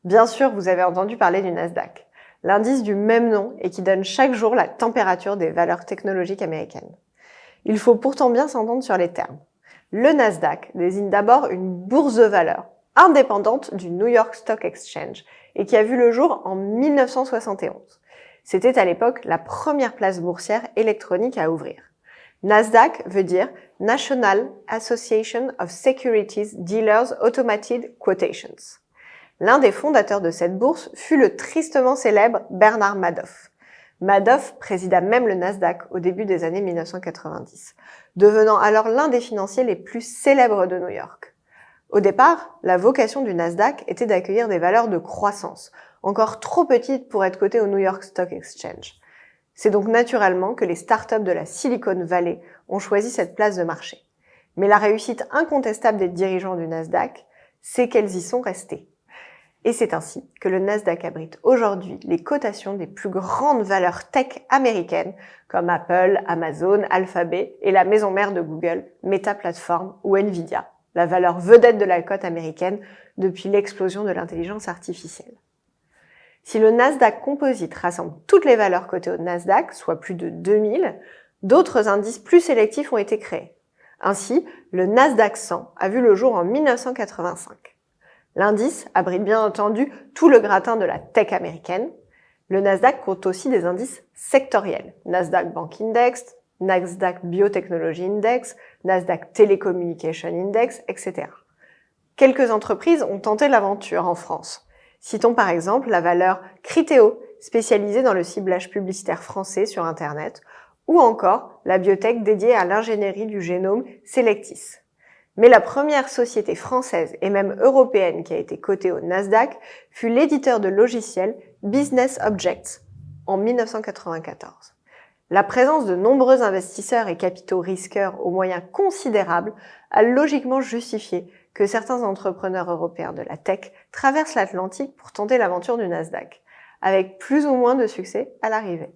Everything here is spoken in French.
Bien sûr, vous avez entendu parler du Nasdaq, l'indice du même nom et qui donne chaque jour la température des valeurs technologiques américaines. Il faut pourtant bien s'entendre sur les termes. Le Nasdaq désigne d'abord une bourse de valeurs indépendante du New York Stock Exchange et qui a vu le jour en 1971. C'était à l'époque la première place boursière électronique à ouvrir. Nasdaq veut dire National Association of Securities Dealers Automated Quotations. L'un des fondateurs de cette bourse fut le tristement célèbre Bernard Madoff. Madoff présida même le Nasdaq au début des années 1990, devenant alors l'un des financiers les plus célèbres de New York. Au départ, la vocation du Nasdaq était d'accueillir des valeurs de croissance, encore trop petites pour être cotées au New York Stock Exchange. C'est donc naturellement que les startups de la Silicon Valley ont choisi cette place de marché. Mais la réussite incontestable des dirigeants du Nasdaq, c'est qu'elles y sont restées. Et c'est ainsi que le Nasdaq abrite aujourd'hui les cotations des plus grandes valeurs tech américaines comme Apple, Amazon, Alphabet et la maison mère de Google, Meta Platforms ou Nvidia, la valeur vedette de la cote américaine depuis l'explosion de l'intelligence artificielle. Si le Nasdaq Composite rassemble toutes les valeurs cotées au Nasdaq, soit plus de 2000, d'autres indices plus sélectifs ont été créés. Ainsi, le Nasdaq 100 a vu le jour en 1985. L'indice abrite bien entendu tout le gratin de la tech américaine. Le Nasdaq compte aussi des indices sectoriels. Nasdaq Bank Index, Nasdaq Biotechnology Index, Nasdaq Telecommunication Index, etc. Quelques entreprises ont tenté l'aventure en France. Citons par exemple la valeur Criteo, spécialisée dans le ciblage publicitaire français sur Internet, ou encore la biotech dédiée à l'ingénierie du génome Selectis. Mais la première société française et même européenne qui a été cotée au Nasdaq fut l'éditeur de logiciels Business Objects en 1994. La présence de nombreux investisseurs et capitaux risqueurs aux moyens considérables a logiquement justifié que certains entrepreneurs européens de la tech traversent l'Atlantique pour tenter l'aventure du Nasdaq, avec plus ou moins de succès à l'arrivée.